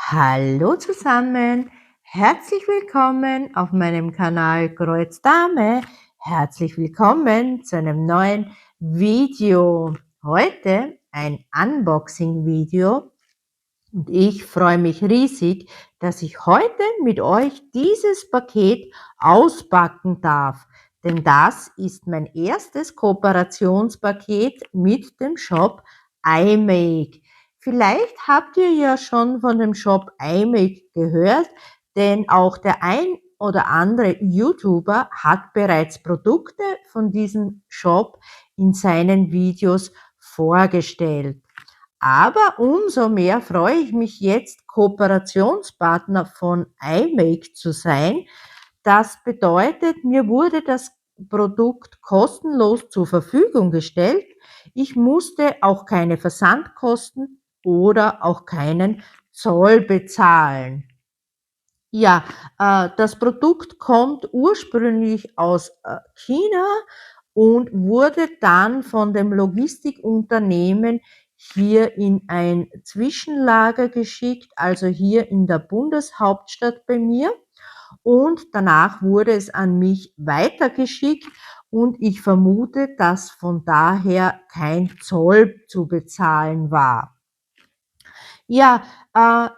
Hallo zusammen, herzlich willkommen auf meinem Kanal Kreuz Dame. Herzlich willkommen zu einem neuen Video. Heute ein Unboxing-Video und ich freue mich riesig, dass ich heute mit euch dieses Paket auspacken darf. Denn das ist mein erstes Kooperationspaket mit dem Shop iMake. Vielleicht habt ihr ja schon von dem Shop iMake gehört, denn auch der ein oder andere YouTuber hat bereits Produkte von diesem Shop in seinen Videos vorgestellt. Aber umso mehr freue ich mich jetzt, Kooperationspartner von iMake zu sein. Das bedeutet, mir wurde das Produkt kostenlos zur Verfügung gestellt. Ich musste auch keine Versandkosten oder auch keinen Zoll bezahlen. Ja, das Produkt kommt ursprünglich aus China und wurde dann von dem Logistikunternehmen hier in ein Zwischenlager geschickt, also hier in der Bundeshauptstadt bei mir. Und danach wurde es an mich weitergeschickt und ich vermute, dass von daher kein Zoll zu bezahlen war. Ja,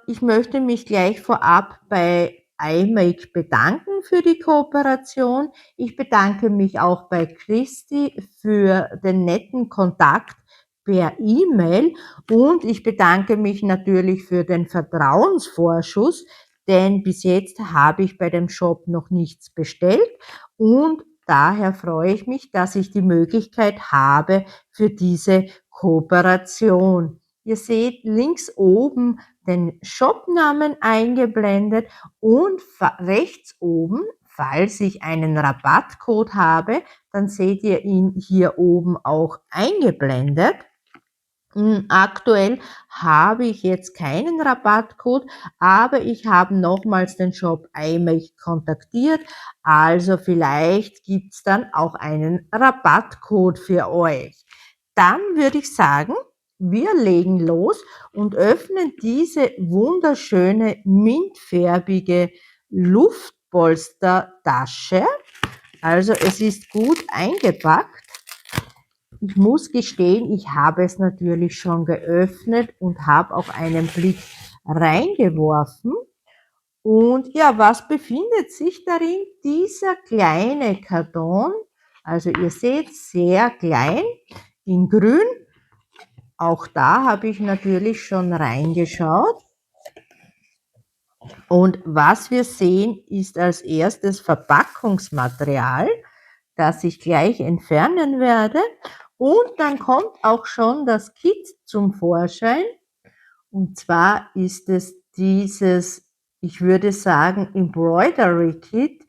ich möchte mich gleich vorab bei iMake bedanken für die Kooperation. Ich bedanke mich auch bei Christi für den netten Kontakt per E-Mail und ich bedanke mich natürlich für den Vertrauensvorschuss, denn bis jetzt habe ich bei dem Shop noch nichts bestellt und daher freue ich mich, dass ich die Möglichkeit habe für diese Kooperation. Ihr seht links oben den Shopnamen eingeblendet und rechts oben, falls ich einen Rabattcode habe, dann seht ihr ihn hier oben auch eingeblendet. Aktuell habe ich jetzt keinen Rabattcode, aber ich habe nochmals den Shop iMake kontaktiert, also vielleicht gibt's dann auch einen Rabattcode für euch. Dann würde ich sagen, wir legen los und öffnen diese wunderschöne mintfärbige Luftpolstertasche. Also es ist gut eingepackt. Ich muss gestehen, ich habe es natürlich schon geöffnet und habe auch einen Blick reingeworfen. Und ja, was befindet sich darin? Dieser kleine Karton, also ihr seht, sehr klein, in grün. Auch da habe ich natürlich schon reingeschaut. Und was wir sehen, ist als erstes Verpackungsmaterial, das ich gleich entfernen werde. Und dann kommt auch schon das Kit zum Vorschein. Und zwar ist es dieses, ich würde sagen, Embroidery Kit,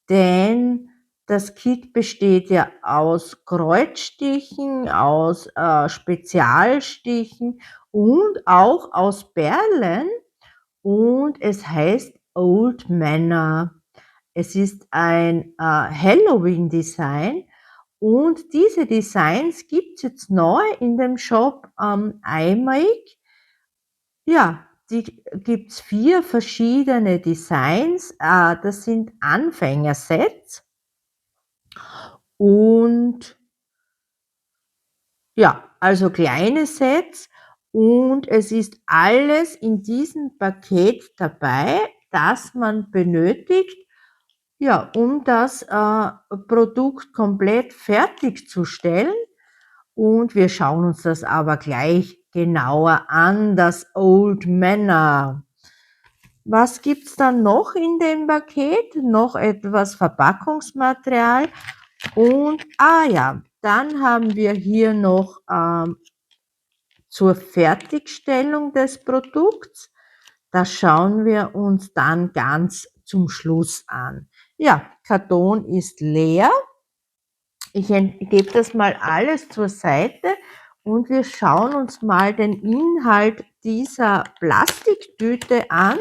denn das Kit besteht ja aus Kreuzstichen, aus Spezialstichen und auch aus Perlen und es heißt Old Manor. Es ist ein Halloween-Design und diese Designs gibt es jetzt neu in dem Shop iMake. Ja, die gibt's 4 verschiedene Designs. Das sind Anfängersets und ja, also kleine Sets und es ist alles in diesem Paket dabei, das man benötigt, ja, um das Produkt komplett fertigzustellen. Und wir schauen uns das aber gleich genauer an, das Old Manor. Was gibt's dann noch in dem Paket? Noch etwas Verpackungsmaterial und, ja, dann haben wir hier noch zur Fertigstellung des Produkts. Das schauen wir uns dann ganz zum Schluss an. Ja, Karton ist leer. Ich gebe das mal alles zur Seite und wir schauen uns mal den Inhalt dieser Plastiktüte an.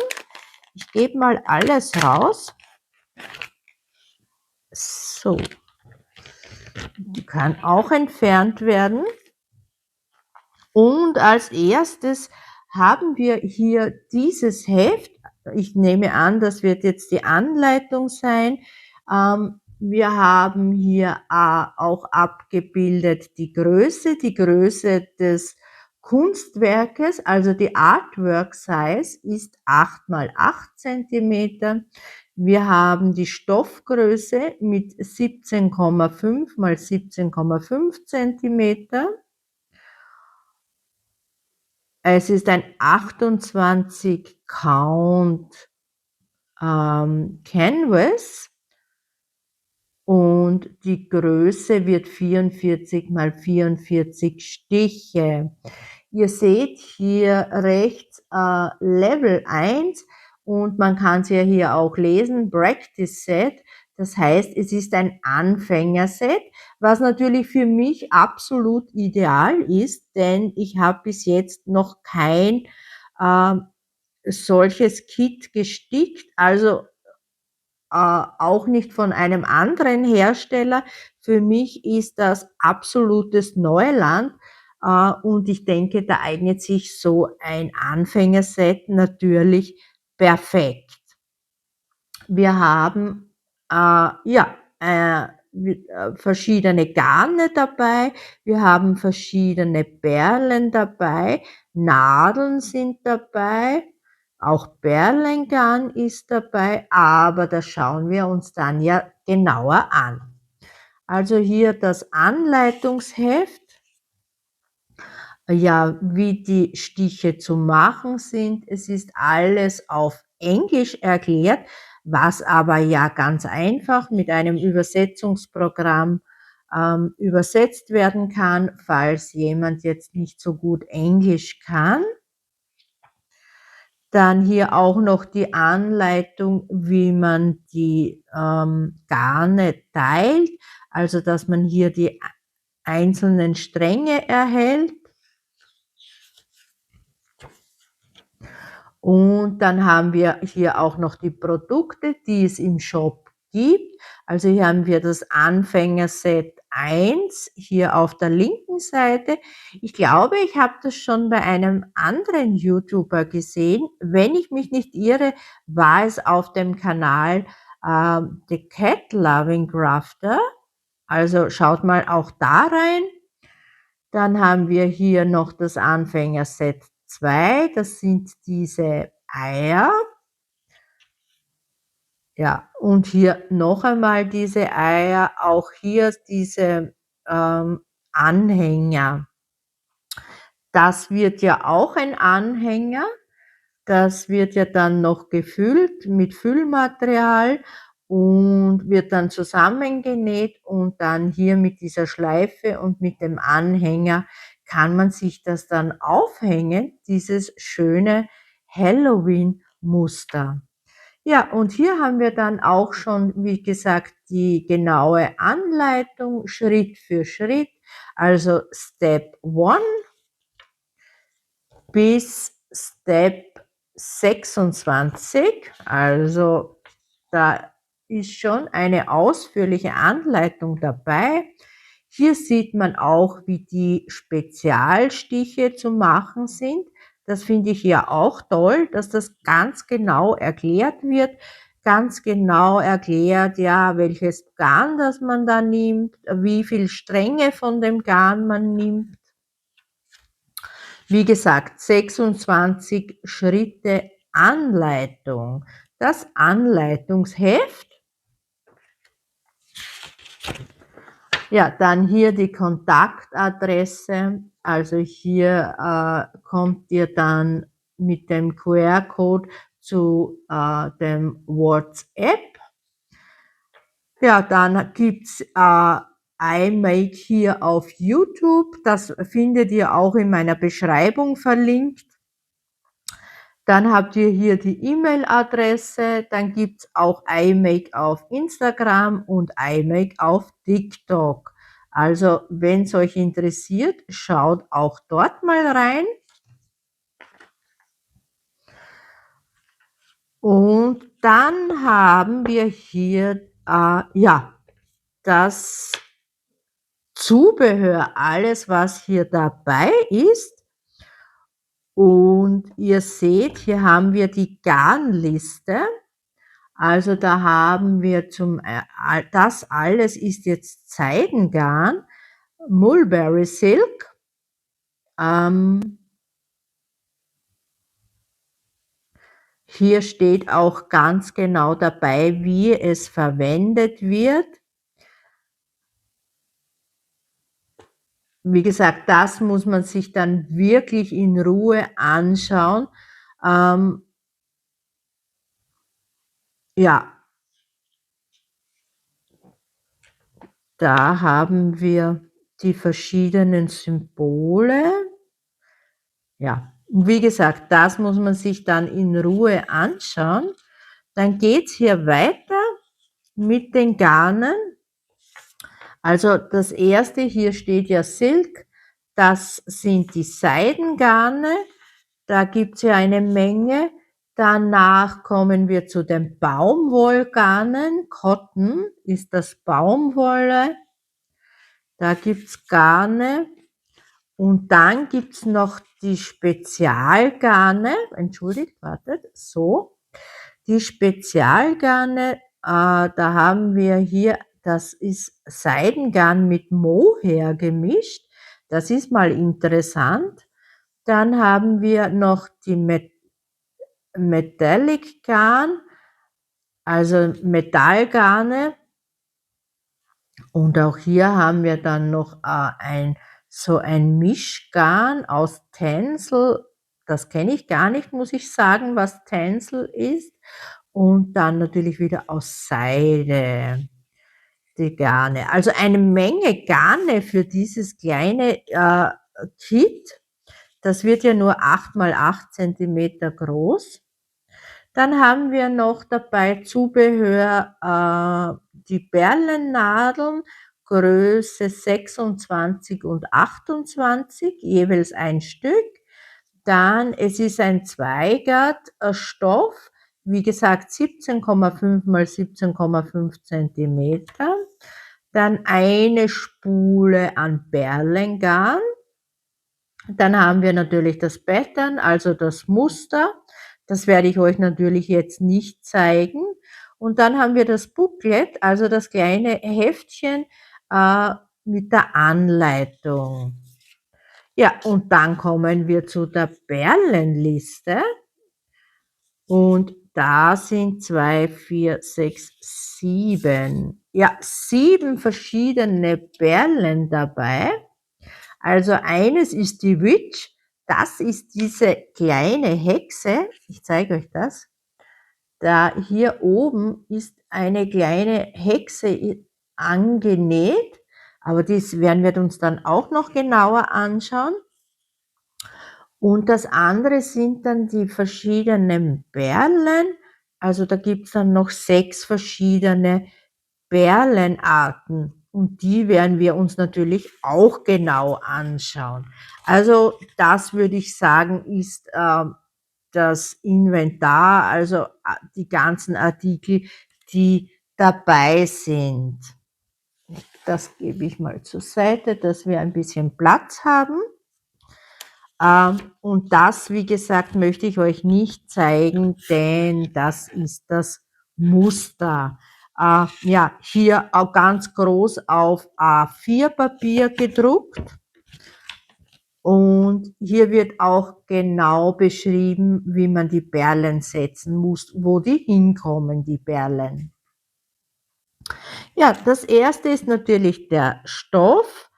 Ich gebe mal alles raus. So, die kann auch entfernt werden. Und als erstes haben wir hier dieses Heft. Ich nehme an, das wird jetzt die Anleitung sein. Wir haben hier auch abgebildet die Größe des Kunstwerkes, also die Artwork Size ist 8 mal 8 Zentimeter. Wir haben die Stoffgröße mit 17,5 mal 17,5 Zentimeter. Es ist ein 28 Count Canvas und die Größe wird 44 mal 44 Stiche. Ihr seht hier rechts Level 1 und man kann es ja hier auch lesen, Practice Set. Das heißt, es ist ein Anfängerset, was natürlich für mich absolut ideal ist, denn ich habe bis jetzt noch kein solches Kit gestickt, also auch nicht von einem anderen Hersteller. Für mich ist das absolutes Neuland und ich denke, da eignet sich so ein Anfängerset natürlich perfekt. Wir haben verschiedene Garne dabei, wir haben verschiedene Perlen dabei, Nadeln sind dabei, auch Perlengarn ist dabei, aber das schauen wir uns dann ja genauer an. Also hier das Anleitungsheft, ja, wie die Stiche zu machen sind. Es ist alles auf Englisch erklärt, was aber ja ganz einfach mit einem Übersetzungsprogramm übersetzt werden kann, falls jemand jetzt nicht so gut Englisch kann. Dann hier auch noch die Anleitung, wie man die Garne teilt, also dass man hier die einzelnen Stränge erhält. Und dann haben wir hier auch noch die Produkte, die es im Shop gibt. Also hier haben wir das Anfängerset 1 hier auf der linken Seite. Ich glaube, ich habe das schon bei einem anderen YouTuber gesehen. Wenn ich mich nicht irre, war es auf dem Kanal The Cat Loving Crafter. Also schaut mal auch da rein. Dann haben wir hier noch das Anfängerset 2, das sind diese Eier. Ja, und hier noch einmal diese Eier, auch hier diese Anhänger. Das wird ja auch ein Anhänger. Das wird ja dann noch gefüllt mit Füllmaterial und wird dann zusammengenäht und dann hier mit dieser Schleife und mit dem Anhänger kann man sich das dann aufhängen, dieses schöne Halloween-Muster. Ja, und hier haben wir dann auch schon, wie gesagt, die genaue Anleitung Schritt für Schritt, also Step 1 bis Step 26, also da ist schon eine ausführliche Anleitung dabei. Hier sieht man auch, wie die Spezialstiche zu machen sind. Das finde ich ja auch toll, dass das ganz genau erklärt wird, ganz genau erklärt, ja, welches Garn das man da nimmt, wie viel Stränge von dem Garn man nimmt. Wie gesagt, 26 Schritte Anleitung. Das Anleitungsheft. Ja, dann hier die Kontaktadresse. Also hier kommt ihr dann mit dem QR-Code zu dem WhatsApp. Ja, dann gibt's iMake hier auf YouTube. Das findet ihr auch in meiner Beschreibung verlinkt. Dann habt ihr hier die E-Mail-Adresse, dann gibt's auch iMake auf Instagram und iMake auf TikTok. Also, wenn es euch interessiert, schaut auch dort mal rein. Und dann haben wir hier, ja, das Zubehör, alles was hier dabei ist. Und ihr seht, hier haben wir die Garnliste. Also da haben wir das alles ist jetzt Seidengarn, Mulberry Silk. Hier steht auch ganz genau dabei, wie es verwendet wird. Wie gesagt, das muss man sich dann wirklich in Ruhe anschauen. Ja, da haben wir die verschiedenen Symbole. Ja, wie gesagt, das muss man sich dann in Ruhe anschauen. Dann geht's hier weiter mit den Garnen. Also das erste, hier steht ja Silk, das sind die Seidengarne, da gibt's ja eine Menge. Danach kommen wir zu den Baumwollgarnen. Cotton ist das Baumwolle. Da gibt's Garne. Und dann gibt's noch die Spezialgarne. Entschuldigt, wartet, so. Die Spezialgarne, da haben wir hier, das ist Seidengarn mit Mohair gemischt. Das ist mal interessant. Dann haben wir noch die Metallic Garn, also Metallgarne. Und auch hier haben wir dann noch so ein Mischgarn aus Tencel. Das kenne ich gar nicht, muss ich sagen, was Tencel ist. Und dann natürlich wieder aus Seide die Garne. Also eine Menge Garne für dieses kleine Kit. Das wird ja nur 8 mal 8 Zentimeter groß. Dann haben wir noch dabei Zubehör, die Perlennadeln, Größe 26 und 28, jeweils ein Stück. Dann, es ist ein Zweigert-Stoff, wie gesagt 17,5 mal 17,5 Zentimeter. Dann eine Spule an Perlengarn. Dann haben wir natürlich das Pattern, also das Muster. Das werde ich euch natürlich jetzt nicht zeigen. Und dann haben wir das Booklet, also das kleine Heftchen mit der Anleitung. Ja, und dann kommen wir zu der Perlenliste. Und da sind 2, 4, 6, 7. Ja, 7 verschiedene Perlen dabei. Also eines ist die Witch, das ist diese kleine Hexe. Ich zeige euch das. Da hier oben ist eine kleine Hexe angenäht, aber das werden wir uns dann auch noch genauer anschauen. Und das andere sind dann die verschiedenen Perlen. Also da gibt's dann noch 6 verschiedene Perlenarten. Und die werden wir uns natürlich auch genau anschauen. Also das würde ich sagen, ist das Inventar, also die ganzen Artikel, die dabei sind. Das gebe ich mal zur Seite, dass wir ein bisschen Platz haben. Und das, wie gesagt, möchte ich euch nicht zeigen, denn das ist das Muster. Ja, hier auch ganz groß auf A4-Papier gedruckt. Und hier wird auch genau beschrieben, wie man die Perlen setzen muss, wo die hinkommen, die Perlen. Ja, das erste ist natürlich der Stoff.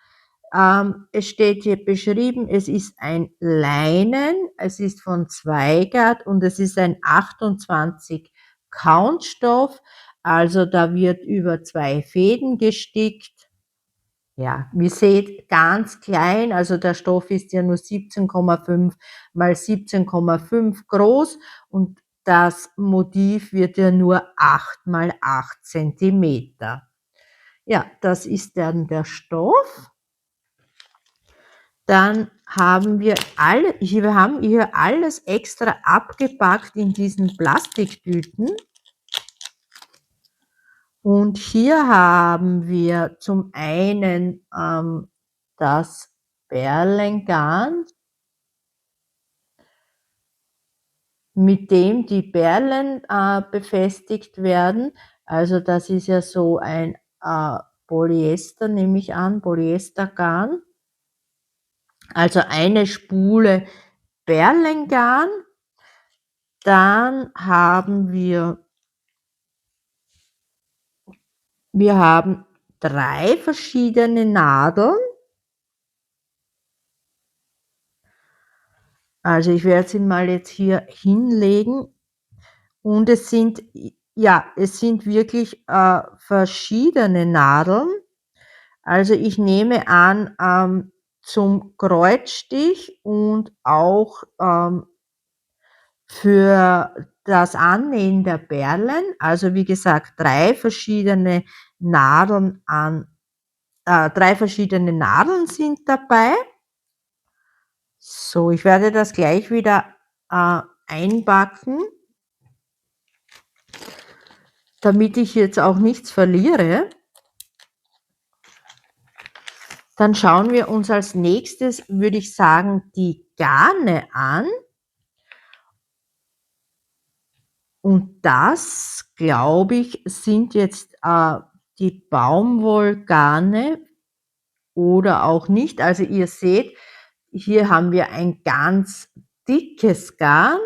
Es steht hier beschrieben, es ist ein Leinen, es ist von Zweigart und es ist ein 28 Count Stoff. Also da wird über 2 Fäden gestickt. Ja, wie seht, ganz klein, also der Stoff ist ja nur 17,5 mal 17,5 groß und das Motiv wird ja nur 8 mal 8 Zentimeter. Ja, das ist dann der Stoff. Dann haben wir hier alles extra abgepackt in diesen Plastiktüten. Und hier haben wir zum einen das Perlengarn. mit dem die Perlen befestigt werden. Also das ist ja so ein Polyester, nehme ich an, Polyestergarn. Also eine Spule Perlengarn. Dann haben wir haben 3 verschiedene Nadeln. Also ich werde sie mal jetzt hier hinlegen und es sind wirklich verschiedene Nadeln. Also ich nehme an, zum Kreuzstich und auch für das Annähen der Perlen, also wie gesagt, 3 verschiedene Nadeln an 3 verschiedene Nadeln sind dabei. So, ich werde das gleich wieder einpacken, damit ich jetzt auch nichts verliere. Dann schauen wir uns als nächstes, würde ich sagen, die Garne an. Und das, glaube ich, sind jetzt die Baumwollgarne oder auch nicht. Also ihr seht, hier haben wir ein ganz dickes Garn.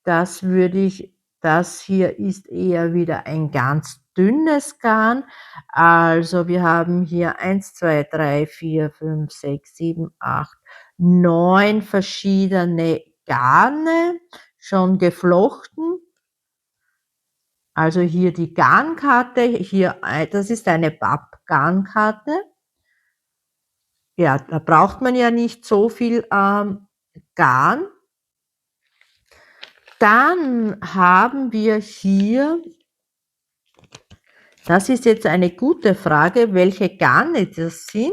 Das hier ist eher wieder ein ganz dünnes Garn. Also wir haben hier 1, 2, 3, 4, 5, 6, 7, 8, 9 verschiedene Garne schon geflochten. Also hier die Garnkarte, hier, das ist eine Pappgarnkarte. Ja, da braucht man ja nicht so viel Garn. Dann haben wir hier, das ist jetzt eine gute Frage, welche Garne das sind.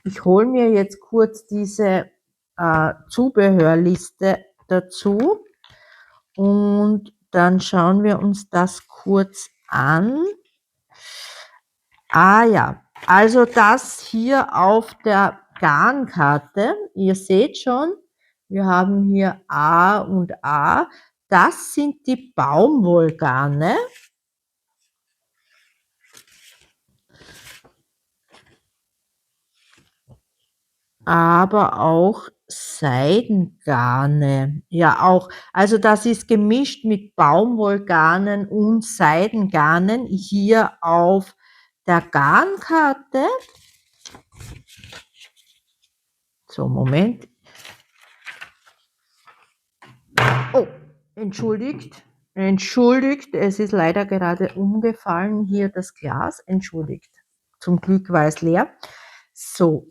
Ich hole mir jetzt kurz diese Zubehörliste dazu und dann schauen wir uns das kurz an. Ah ja, also das hier auf der Garnkarte, ihr seht schon, wir haben hier A und A, das sind die Baumwollgarne. Aber auch Seidengarne. Ja, auch, also das ist gemischt mit Baumwollgarnen und Seidengarnen hier auf der Garnkarte. So, Moment. Oh, entschuldigt. Entschuldigt, es ist leider gerade umgefallen hier das Glas. Entschuldigt. Zum Glück war es leer. So,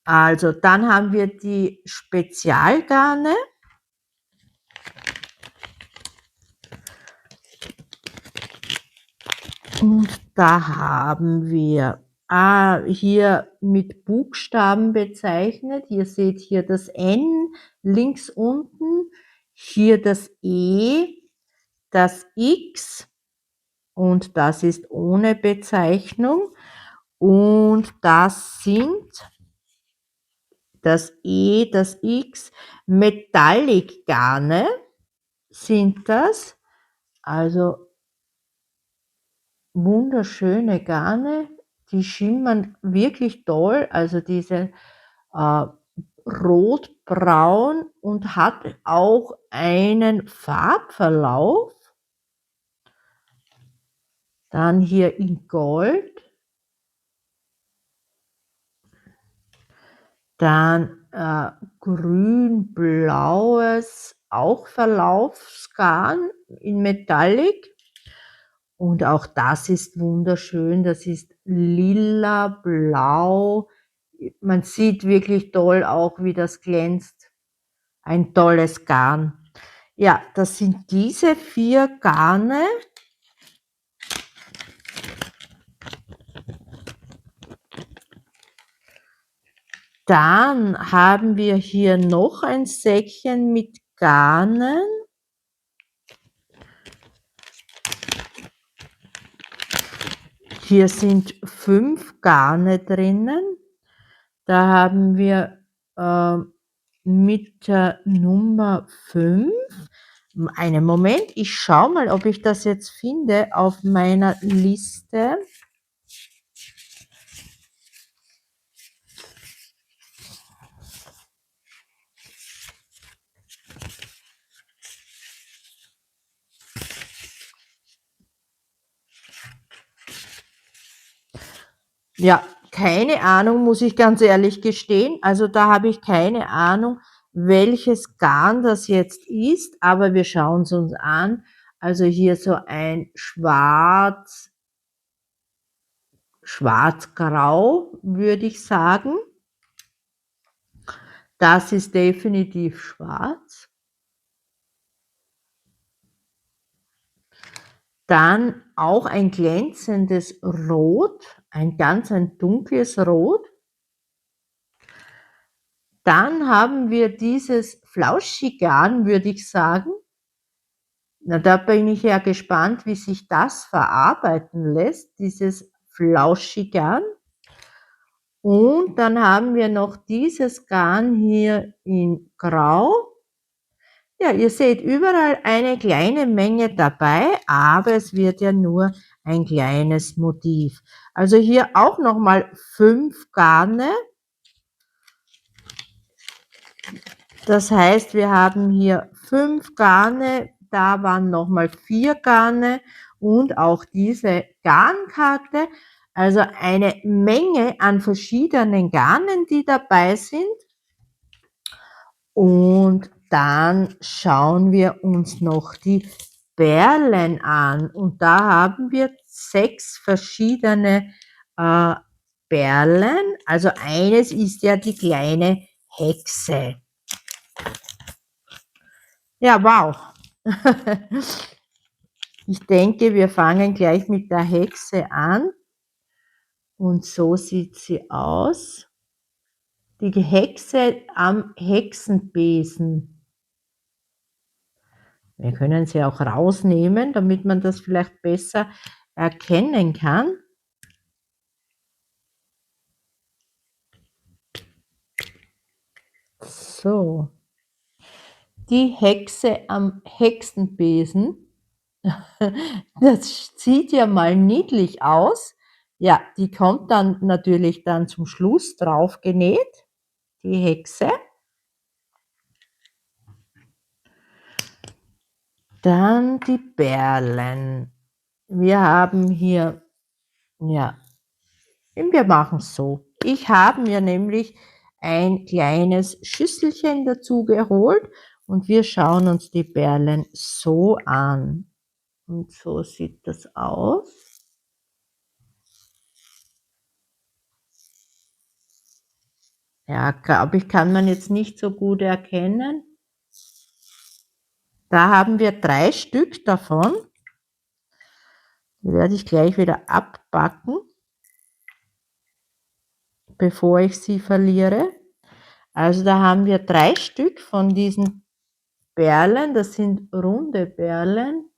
also dann haben wir die Spezialgarne. Und da haben wir hier mit Buchstaben bezeichnet. Ihr seht hier das N links unten, hier das E, das X und das ist ohne Bezeichnung. Und das sind das E, das X, Metallic-Garne sind das. Also wunderschöne Garne, die schimmern wirklich toll, also diese rotbraun und hat auch einen Farbverlauf. Dann hier in Gold. Dann grün-blaues, auch Verlaufsgarn in Metallic. Und auch das ist wunderschön. Das ist lila, blau. Man sieht wirklich toll auch, wie das glänzt. Ein tolles Garn. Ja, das sind diese 4 Garne. Dann haben wir hier noch ein Säckchen mit Garnen. Hier sind 5 Garne drinnen. Da haben wir mit der Nummer 5. Einen Moment, ich schaue mal, ob ich das jetzt finde auf meiner Liste. Ja, keine Ahnung, muss ich ganz ehrlich gestehen. Also da habe ich keine Ahnung, welches Garn das jetzt ist, aber wir schauen es uns an. Also hier so ein schwarz-grau, würde ich sagen. Das ist definitiv schwarz. Dann auch ein glänzendes Rot, ein dunkles Rot. Dann haben wir dieses Flauschigarn, würde ich sagen. Na, da bin ich ja gespannt, wie sich das verarbeiten lässt, dieses Flauschigarn. Und dann haben wir noch dieses Garn hier in Grau. Ja, ihr seht überall eine kleine Menge dabei, aber es wird ja nur ein kleines Motiv. Also hier auch nochmal 5 Garne. Das heißt, wir haben hier 5 Garne, da waren nochmal 4 Garne und auch diese Garnkarte. Also eine Menge an verschiedenen Garnen, die dabei sind. Und dann schauen wir uns noch die Perlen an. Und da haben wir 6 verschiedene Perlen. Also eines ist ja die kleine Hexe. Ja, wow. Ich denke, wir fangen gleich mit der Hexe an. Und so sieht sie aus. Die Hexe am Hexenbesen. Wir können sie auch rausnehmen, damit man das vielleicht besser erkennen kann. So. Die Hexe am Hexenbesen. Das sieht ja mal niedlich aus. Ja, die kommt dann natürlich dann zum Schluss drauf genäht, die Hexe. Dann die Perlen. Wir haben hier, ja, wir machen es so. Ich habe mir nämlich ein kleines Schüsselchen dazu geholt und wir schauen uns die Perlen so an. Und so sieht das aus. Ja, glaube ich, kann man jetzt nicht so gut erkennen. Da haben wir 3 Stück davon. Die werde ich gleich wieder abbacken, bevor ich sie verliere. Also da haben wir 3 Stück von diesen Perlen. Das sind runde Perlen.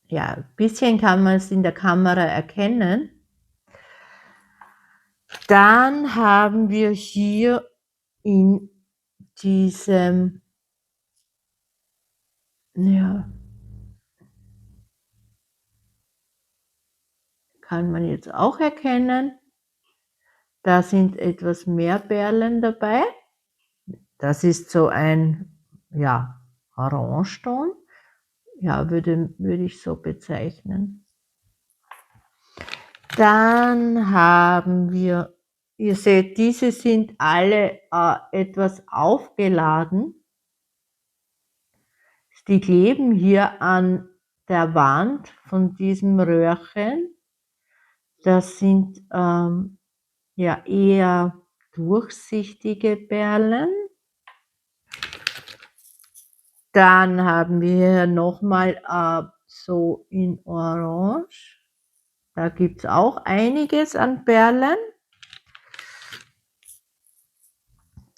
Ja, ein bisschen kann man es in der Kamera erkennen. Dann haben wir hier in diesem, ja, kann man jetzt auch erkennen, da sind etwas mehr Perlen dabei. Das ist so ein, ja, Orangeton, ja, würde ich so bezeichnen. Dann haben wir, ihr seht, diese sind alle etwas aufgeladen. Die kleben hier an der Wand von diesem Röhrchen. Das sind ja eher durchsichtige Perlen. Dann haben wir hier nochmal so in Orange. Da gibt es auch einiges an Perlen.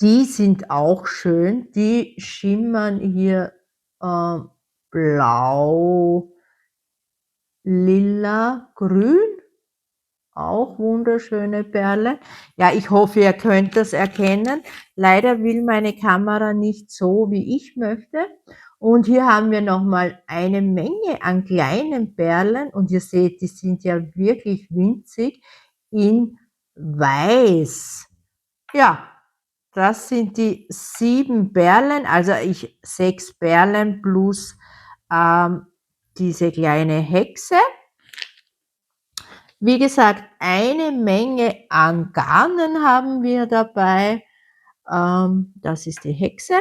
Die sind auch schön. Die schimmern hier blau, lila, grün auch wunderschöne Perlen. Ja, ich hoffe, ihr könnt das erkennen. Leider will meine Kamera nicht so, wie ich möchte. Und hier haben wir nochmal eine Menge an kleinen Perlen und ihr seht, die sind ja wirklich winzig in weiß. Ja, das sind die 7 Perlen, also 6 Perlen plus diese kleine Hexe. Wie gesagt, eine Menge an Garnen haben wir dabei. Das ist die Hexe.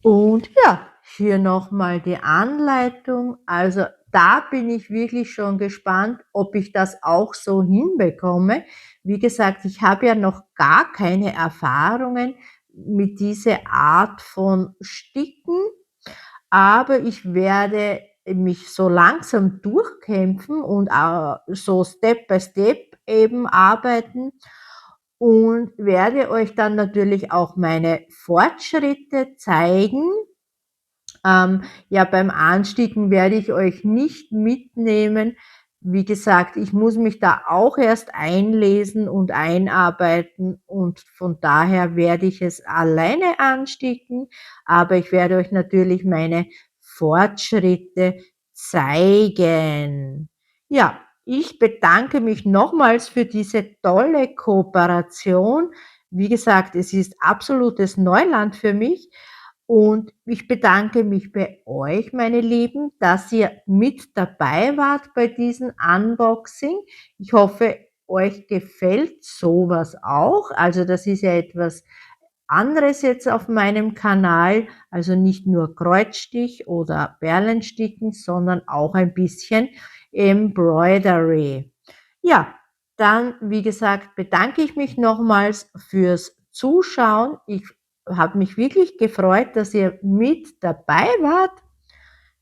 Und ja, hier nochmal die Anleitung. Also da bin ich wirklich schon gespannt, ob ich das auch so hinbekomme. Wie gesagt, ich habe ja noch gar keine Erfahrungen mit dieser Art von Sticken, aber ich werde mich so langsam durchkämpfen und so Step by Step eben arbeiten und werde euch dann natürlich auch meine Fortschritte zeigen. Ja, beim Ansticken werde ich euch nicht mitnehmen. Wie gesagt, ich muss mich da auch erst einlesen und einarbeiten und von daher werde ich es alleine ansticken, aber ich werde euch natürlich meine Fortschritte zeigen. Ja, ich bedanke mich nochmals für diese tolle Kooperation. Wie gesagt, es ist absolutes Neuland für mich. Und ich bedanke mich bei euch, meine Lieben, dass ihr mit dabei wart bei diesem Unboxing. Ich hoffe, euch gefällt sowas auch. Also das ist ja etwas anderes jetzt auf meinem Kanal. Also nicht nur Kreuzstich oder Perlensticken, sondern auch ein bisschen Embroidery. Ja, dann, wie gesagt, bedanke ich mich nochmals fürs Zuschauen. Ich habe mich wirklich gefreut, dass ihr mit dabei wart.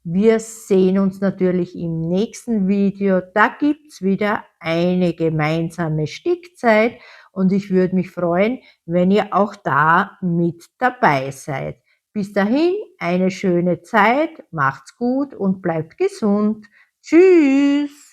Wir sehen uns natürlich im nächsten Video. Da gibt's wieder eine gemeinsame Stickzeit und ich würde mich freuen, wenn ihr auch da mit dabei seid. Bis dahin eine schöne Zeit, macht's gut und bleibt gesund. Tschüss!